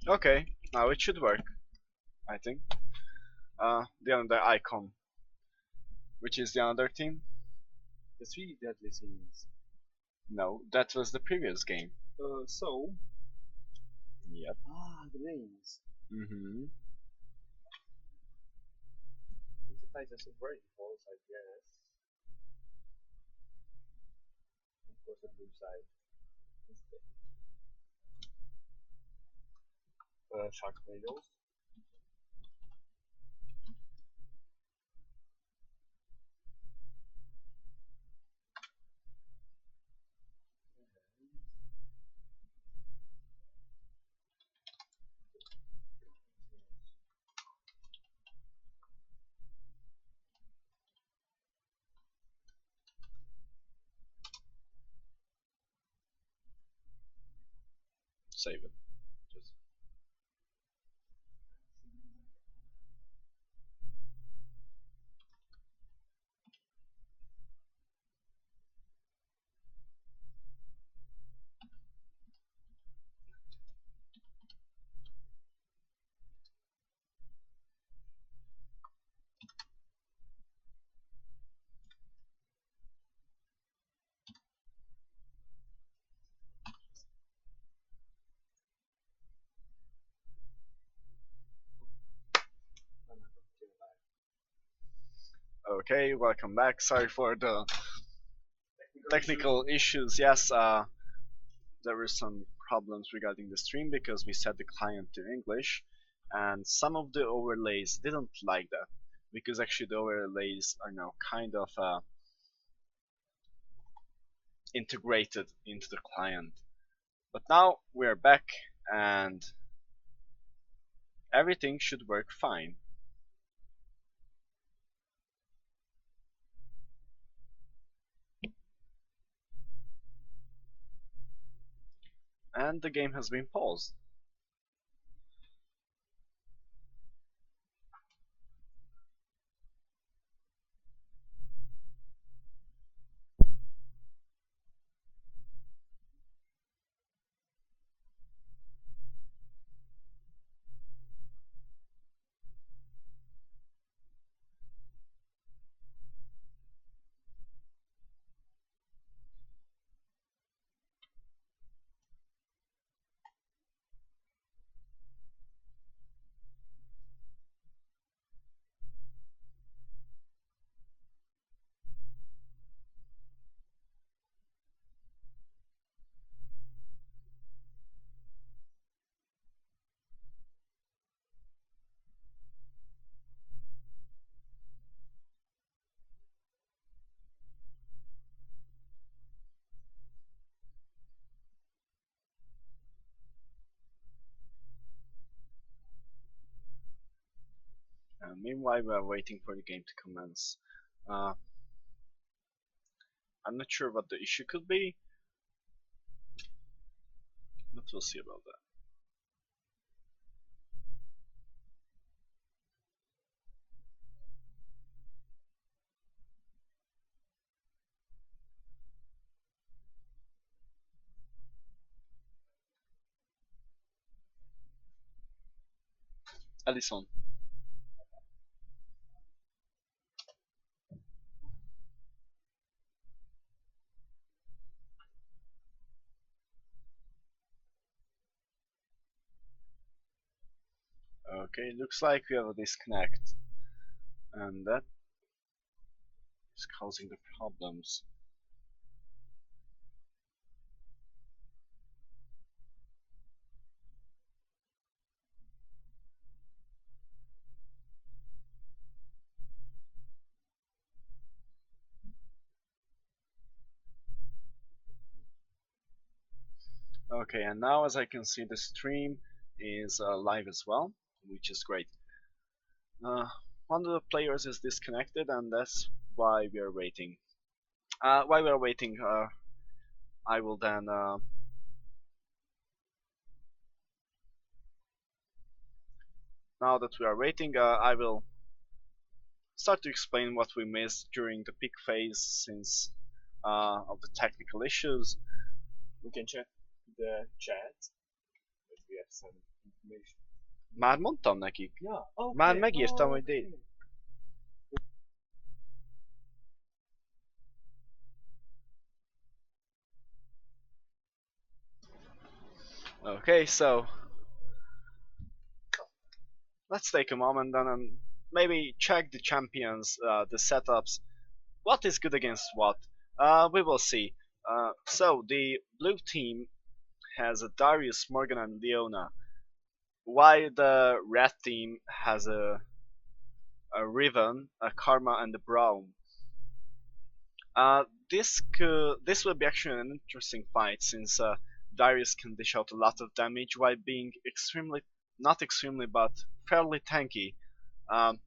Okay, now it should work, I think. The other icon, which is the other team? The three deadly sins. No, that was the previous game. So, Yep. the names. Mm-hmm. It's a Titan very false, I guess. Of course, the blue side. It's the Sharknadoes. Save it. Just okay. Welcome back. Sorry for the technical issues. Yes, there were some problems regarding the stream because we set the client to English, and some of the overlays didn't like that because actually the overlays are now kind of integrated into the client. But now we're back and everything should work fine. And the game has been paused. Meanwhile, we are waiting for the game to commence. Uh, I'm not sure what the issue could be, but we'll see about that. Allison. Okay, looks like we have a disconnect, and that is causing the problems. Okay, and now as I can see, the stream is live as well, which is great. One of the players is disconnected, and that's why we are waiting. While we are waiting, I will then now that we are waiting, I will start to explain what we missed during the peak phase since of the technical issues. We can check the chat, but we have some Information. Már mondtam nekik. Ja, oké. Már megírtam, hogy oké. Okay, so let's take a moment then and maybe check the champions, the setups. What is good against what? We will see. So the blue team has a Darius, Morgan, and Leona, while the red team has a Riven, a Karma, and a Braum. This will be actually an interesting fight since Darius can dish out a lot of damage while being extremely, not extremely, but fairly tanky. Um,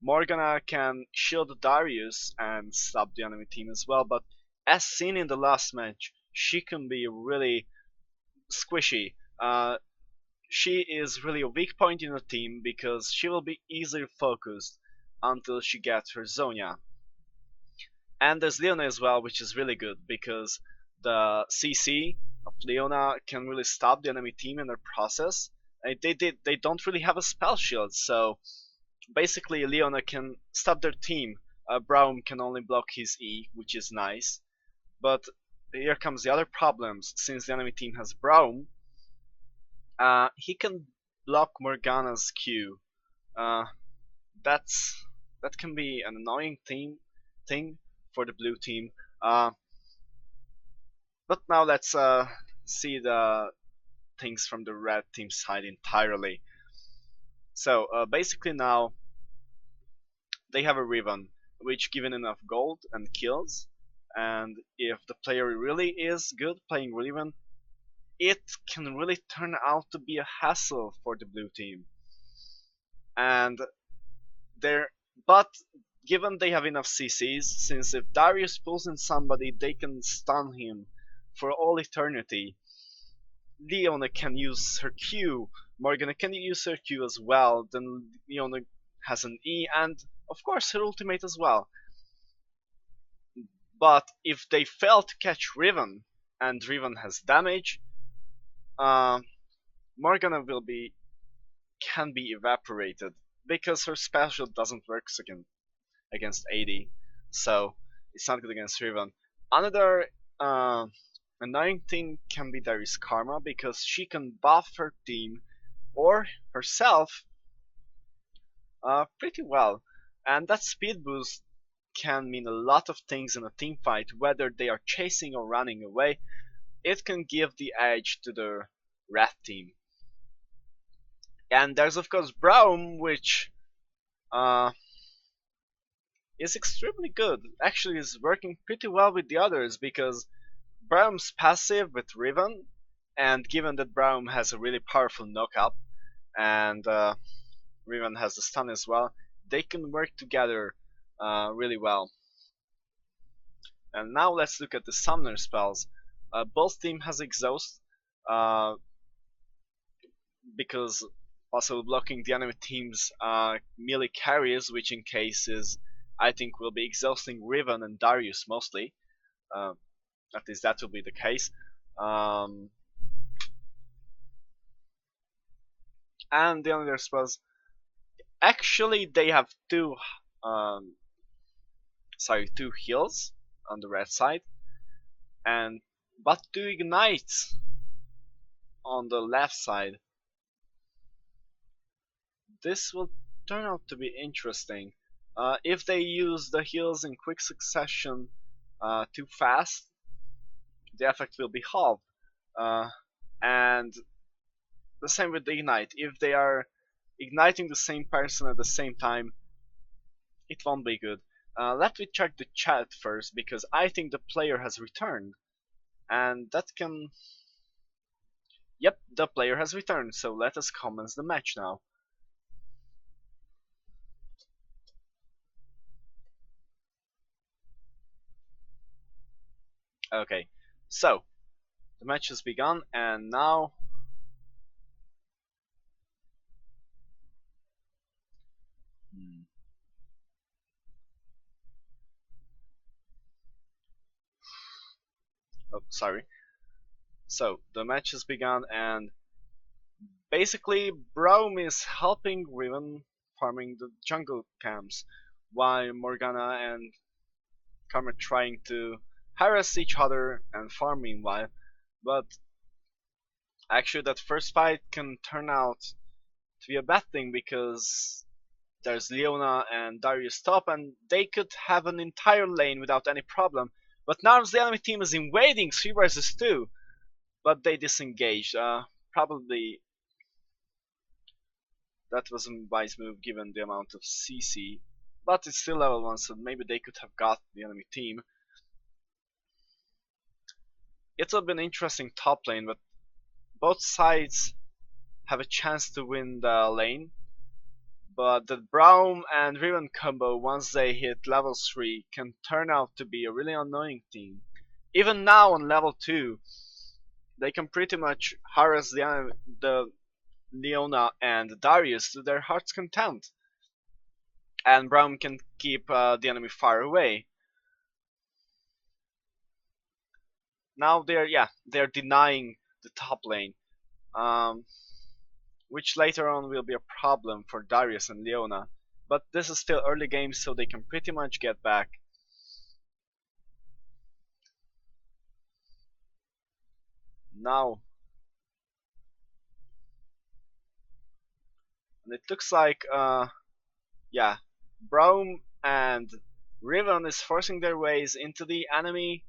Morgana can shield Darius and stop the enemy team as well, but as seen in the last match, she can be really squishy. She is really a weak point in the team because she will be easily focused until she gets her Zonia. And there's Leona as well, which is really good because the CC of Leona can really stop the enemy team in their process. They don't really have a spell shield, so basically Leona can stop their team. Braum can only block his E, which is nice. But here comes the other problems. Since the enemy team has Braum, he can block Morgana's Q. Uh, that's that can be an annoying thing for the blue team. But now let's see the things from the red team side entirely. So basically now they have a Riven, which given enough gold and kills, and if the player really is good playing Riven, it can really turn out to be a hassle for the blue team. And they're but given they have enough CCs, since if Darius pulls in somebody, they can stun him for all eternity. Leona can use her Q, Morgana can use her Q as well, then Leona has an E, and of course her ultimate as well. But if they fail to catch Riven, and Riven has damage, uh, Morgana can be evaporated because her special doesn't work against AD, so it's not good against Riven. Another annoying thing can be Darius Karma because she can buff her team or herself pretty well, and that speed boost can mean a lot of things in a team fight, whether they are chasing or running away. It can give the edge to the red team. And there's of course Braum, which uh, is extremely good. Actually, is working pretty well with the others because Braum's passive with Riven, and given that Braum has a really powerful knockup, and Riven has the stun as well, they can work together really well. And now let's look at the summoner spells. Both team has exhaust uh, because also blocking the enemy team's melee carries, which in cases I think will be exhausting Riven and Darius mostly. Uh, at least that will be the case. And the other spells, actually they have um, two heals on the red side, and but two ignites on the left side. This will turn out to be interesting. If they use the heals in quick succession too fast, the effect will be halved. And the same with the ignite. If they are igniting the same person at the same time, it won't be good. Let me check the chat first because I think the player has returned, and that can. Yep, the player has returned. So let us commence the match now. Okay, so the match has begun, and now oh, sorry. So the match has begun, and Basically, Braum is helping Riven farming the jungle camps, while Morgana and Karma trying to harass each other and farm meanwhile. But actually, that first fight can turn out to be a bad thing because there's Leona and Darius top, and they could have an entire lane without any problem. But now the enemy team is invading 3 versus 2, but they disengaged. Probably that was a wise move given the amount of CC, but it's still level 1, so maybe they could have got the enemy team. It would have been an interesting top lane, but both sides have a chance to win the lane. But the Braum and Riven combo, once they hit level 3, can turn out to be a really annoying team. Even now on level 2, they can pretty much harass the Leona and Darius to their heart's content. And Braum can keep the enemy far away. Now they're denying the top lane, um, which later on will be a problem for Darius and Leona. But this is still early game, so they can pretty much get back. Now, and it looks like yeah, Braum and Riven is forcing their ways into the enemy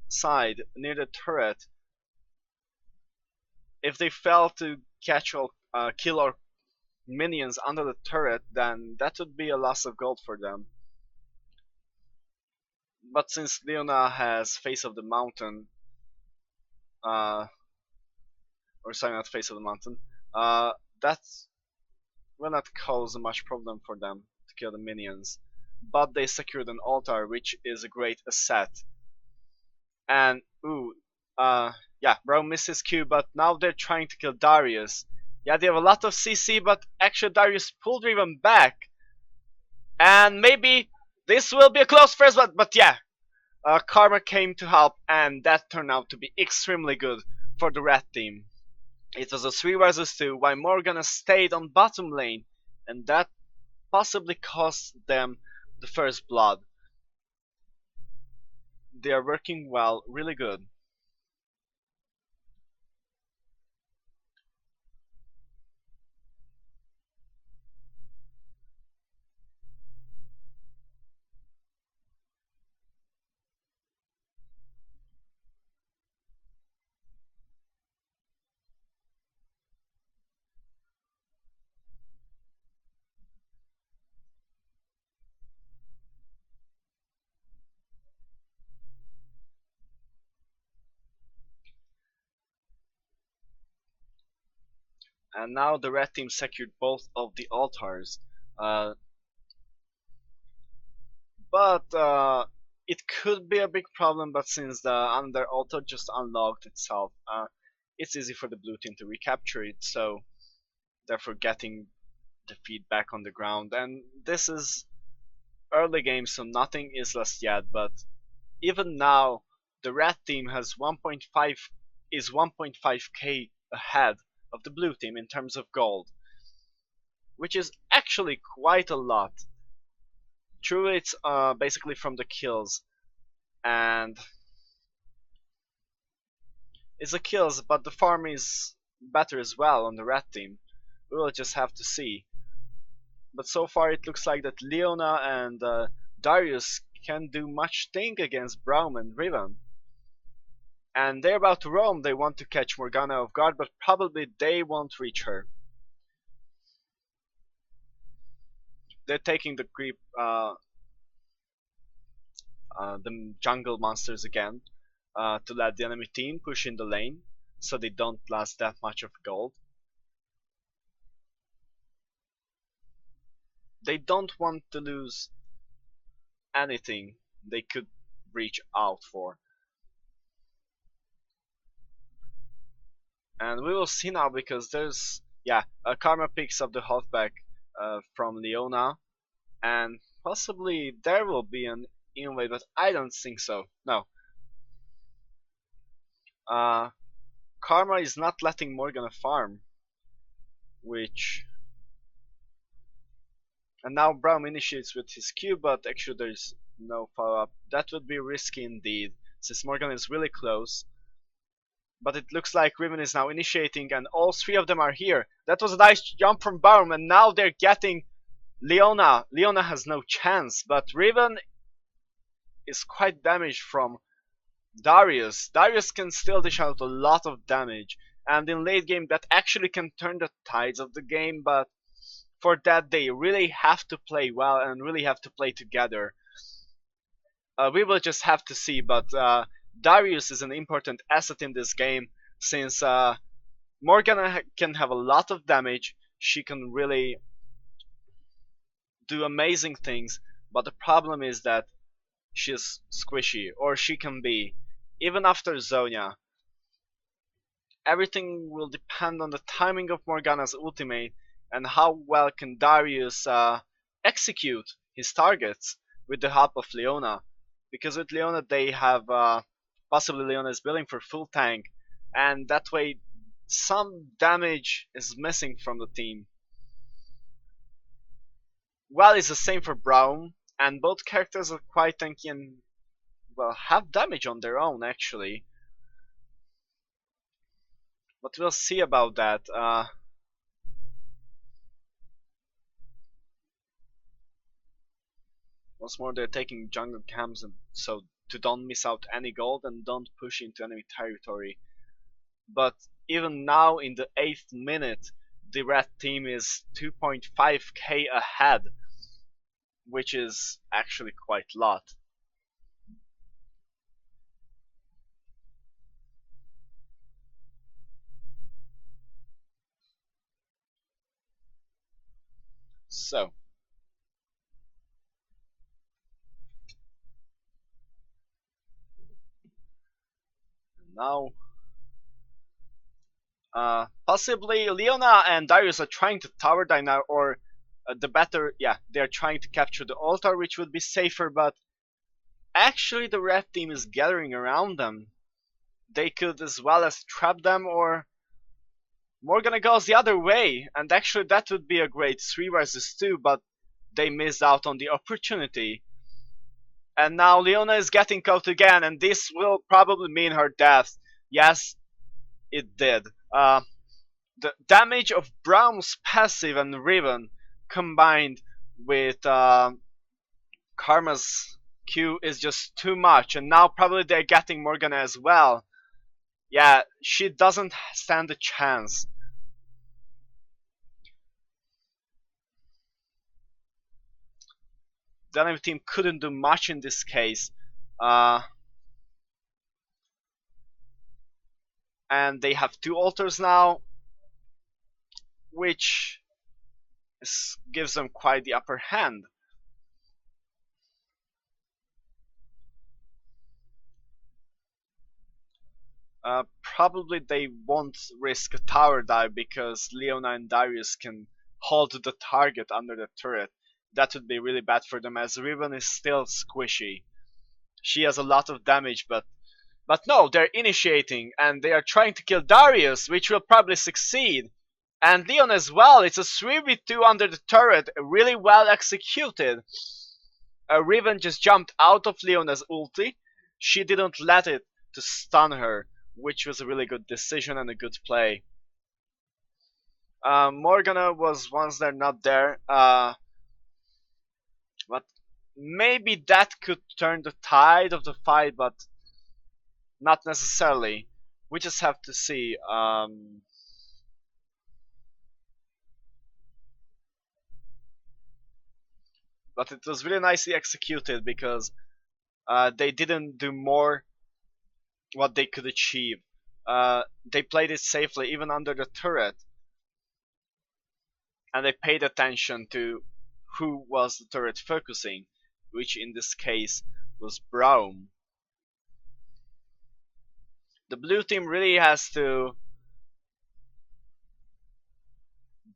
side near the turret. If they fail to catch or kill our minions under the turret, then that would be a loss of gold for them. But since Leona has Face of the Mountain, uh, or sorry, not Face of the Mountain, that will not cause much problem for them to kill the minions. But they secured an altar, which is a great asset. And ooh, yeah, Braum missed his Q, but now they're trying to kill Darius. Yeah, they have a lot of CC, but actually Darius pulled Riven back. And maybe this will be a close first, but yeah, Karma came to help, and that turned out to be extremely good for the red team. It was a 3 versus 2, while Morgana stayed on bottom lane, and that possibly cost them the first blood. They are working well, really good. And now the red team secured both of the altars. Uh, but it could be a big problem, but since the under altar just unlocked itself, it's easy for the blue team to recapture it, so therefore getting the feedback on the ground. And this is early game, so nothing is lost yet, but even now the red team has 1.5 is 1.5k ahead of the blue team in terms of gold, which is actually quite a lot. True, it's basically from the kills, and it's the kills, but the farm is better as well on the red team. We will just have to see. But so far it looks like that Leona and Darius can do much thing against Braum and Riven. And they're about to roam, they want to catch Morgana off guard, but probably they won't reach her. They're taking the creep, the jungle monsters again, to let the enemy team push in the lane, so they don't lose that much of gold. They don't want to lose anything they could reach out for. And we will see now, because there's Karma picks up the halfback from Leona, and possibly there will be an invade, but I don't think so. No. Karma is not letting Morgana farm. which and now Braum initiates with his Q, but actually there's no follow-up. That would be risky indeed, since Morgan is really close. But it looks like Riven is now initiating, and all three of them are here. That was a nice jump from Braum, and now they're getting Leona. Leona has no chance, but Riven is quite damaged from Darius. Darius can still dish out a lot of damage, and in late game that actually can turn the tides of the game, but for that they really have to play well and really have to play together. We will just have to see, but Darius is an important asset in this game since Morgana can have a lot of damage. She can really do amazing things, but the problem is that she's squishy, or she can be. Even after Zonia, everything will depend on the timing of Morgana's ultimate and how well can Darius execute his targets with the help of Leona. Because with Leona they have possibly Leona is building for full tank, and that way some damage is missing from the team. Well, it's the same for Braum, and both characters are quite tanky and well have damage on their own actually. But we'll see about that. Once more, they're taking jungle camps, and so to don't miss out any gold and don't push into enemy territory. But even now, in the 8th minute, the red team is 2.5k ahead, which is actually quite a lot. So now possibly Leona and Darius are trying to tower dive now, or they're trying to capture the altar, which would be safer, but actually the red team is gathering around them. They could as well as trap them, or Morgana goes the other way, and actually that would be a great 3 versus 2, but they missed out on the opportunity. And now Leona is getting caught again, and this will probably mean her death. Yes, it did. The damage of Braum's passive and Riven combined with Karma's Q is just too much, and now probably they're getting Morgana as well. Yeah, she doesn't stand a chance. The enemy team couldn't do much in this case. And they have 2 altars now, which gives them quite the upper hand. Probably they won't risk a tower dive because Leona and Darius can hold the target under the turret. That would be really bad for them, as Riven is still squishy. She has a lot of damage, but no, they're initiating and they are trying to kill Darius, which will probably succeed. And Leon as well. It's a 3v2 under the turret, really well executed. Riven just jumped out of Leona's ulti. She didn't let it to stun her, which was a really good decision and a good play. Morgana was once they're not there, but maybe that could turn the tide of the fight, but not necessarily. We just have to see. But it was really nicely executed because they didn't do more what they could achieve. They played it safely even under the turret, and they paid attention to who was the turret focusing, which in this case was Braum. The blue team really has to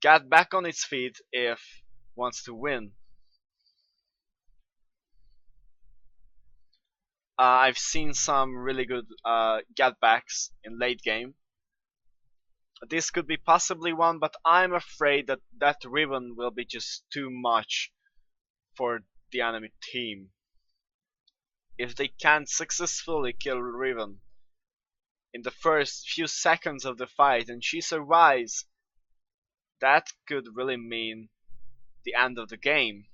get back on its feet if it wants to win. I've seen some really good get backs in late game, This could be possibly one, but I'm afraid that that Riven will be just too much for the enemy team. If they can't successfully kill Riven in the first few seconds of the fight and she survives, that could really mean the end of the game.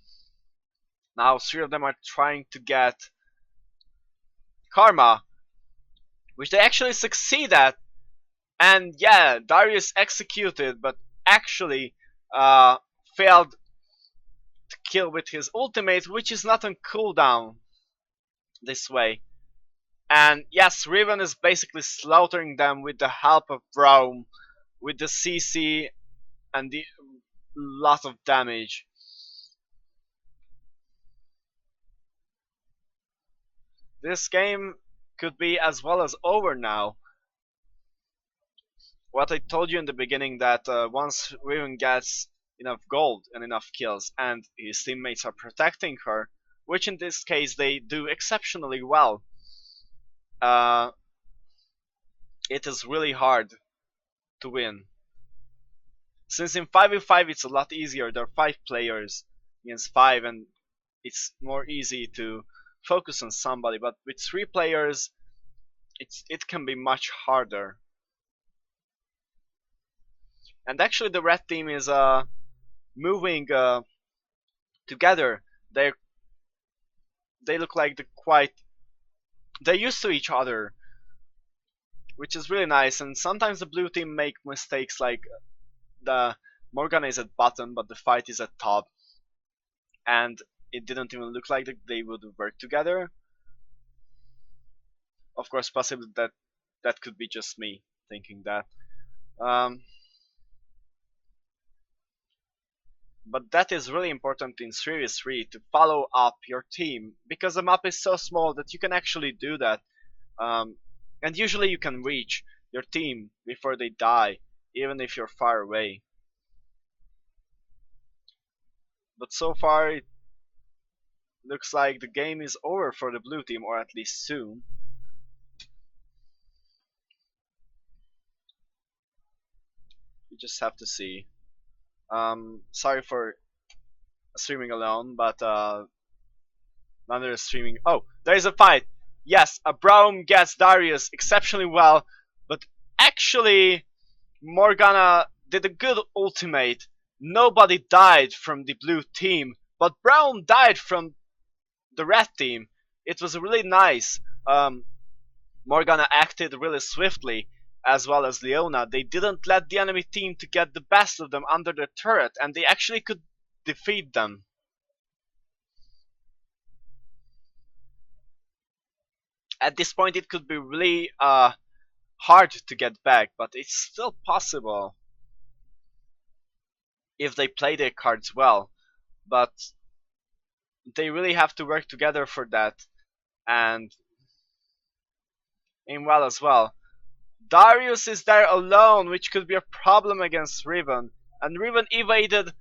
Now 3 of them are trying to get Karma, which they actually succeed at. And yeah, Darius executed, but actually uh, failed to kill with his ultimate, which is not on cooldown this way. And yes, Riven is basically slaughtering them with the help of Braum, with the CC and the lot of damage. This game could be as well as over now. What I told you in the beginning, that once Riven gets enough gold and enough kills and his teammates are protecting her, which in this case they do exceptionally well, uh, it is really hard to win. Since in 5v5 it's a lot easier, there are 5 players against 5 and it's more easy to focus on somebody, but with 3 players it can be much harder. And actually the red team is moving together. They look like they're used to each other, which is really nice. And sometimes the blue team make mistakes, like the Morgana is at bottom but the fight is at top, and it didn't even look like they would work together. Of course, possibly that could be just me thinking that. Um, but that is really important in 3v3, to follow up your team, because the map is so small that you can actually do that. And usually you can reach your team before they die, even if you're far away. But so far it looks like the game is over for the blue team, or at least soon. You just have to see. Sorry for streaming alone, but Lander is streaming. Oh, there is a fight. Yes, a Braum gets Darius exceptionally well, but actually Morgana did a good ultimate. Nobody died from the blue team, but Braum died from the red team. It was really nice. Morgana acted really swiftly, as well as Leona. They didn't let the enemy team to get the best of them under the turret, and they actually could defeat them. At this point it could be really hard to get back, but it's still possible if they play their cards well. But they really have to work together for that, and aim well as well. Darius is there alone, which could be a problem against Riven, and Riven evaded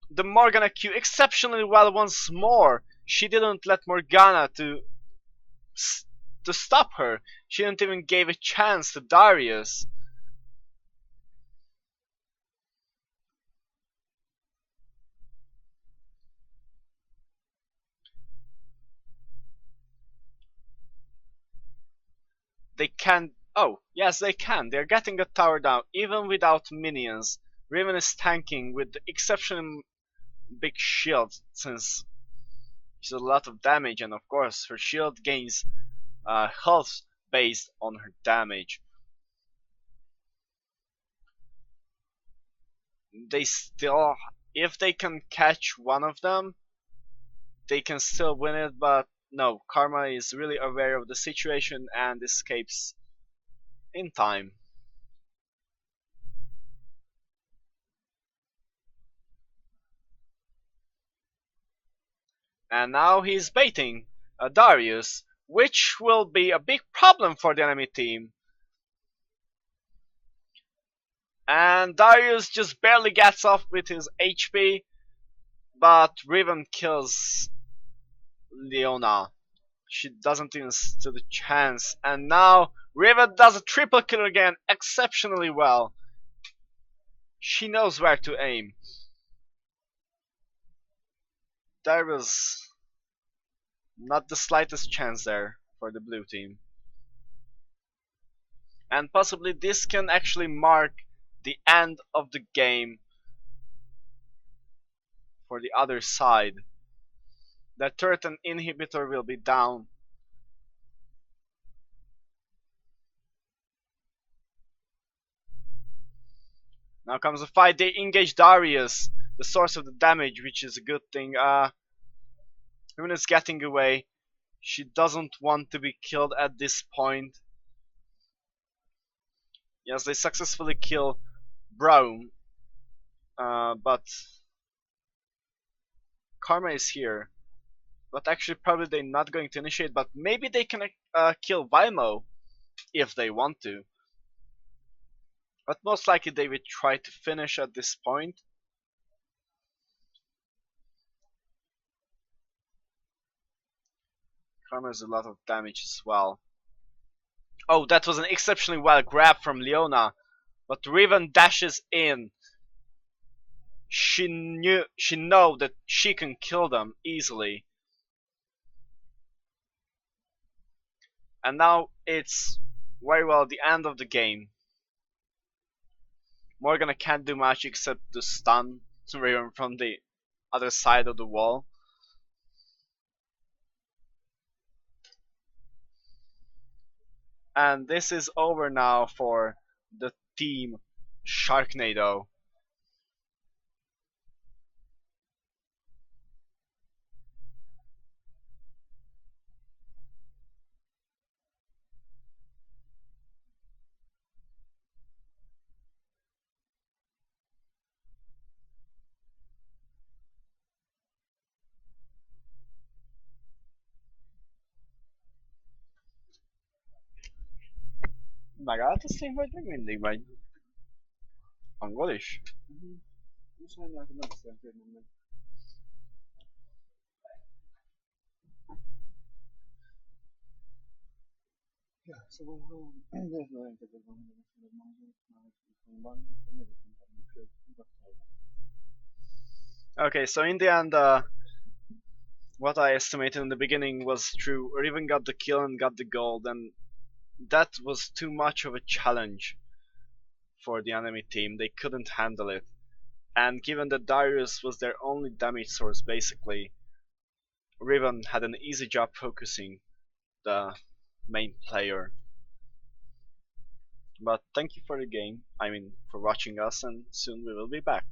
the Morgana Q exceptionally well once more. She didn't let Morgana to stop her. She didn't even give a chance to Darius. They can. Oh, yes, they can. They're getting the tower down even without minions. Riven is tanking with exceptionally big shield, since she's a lot of damage, and of course her shield gains health based on her damage. They still, if they can catch one of them, they can still win it, but no, Karma is really aware of the situation and escapes in time. And now he's baiting Darius, which will be a big problem for the enemy team. And Darius just barely gets off with his HP, but Riven kills Leona. She doesn't even stand a chance, and now Riven does a triple kill again exceptionally well. She knows where to aim. There was not the slightest chance there for the blue team. And possibly this can actually mark the end of the game for the other side. The turret and inhibitor will be down. Now comes the fight. They engage Darius, the source of the damage, which is a good thing. Rune is getting away. She doesn't want to be killed at this point. Yes, they successfully kill Braum, but Karma is here. But actually, probably they're not going to initiate. But maybe they can kill Vaimo if they want to. But most likely they will try to finish at this point. Karma has a lot of damage as well. Oh, that was an exceptionally well grab from Leona. But Riven dashes in. She know that she can kill them easily. And now it's very well the end of the game. Morgana can't do much except to stun Riven from the other side of the wall. And this is over now for the team Sharknado. Megálltad vagy még mindig vagy? Angol is? Most nem látom, nem szeretném meg. Ja, szóval ha ez olyan kedves van, hogy ezt mondom, már van, akkor miért nem sőt, Okay, so in the end, what I estimated in the beginning was true. Riven got the kill and got the gold, and that was too much of a challenge for the enemy team. They couldn't handle it. And given that Darius was their only damage source, basically, Riven had an easy job focusing the main player. But thank you for the game, for watching us, and soon we will be back.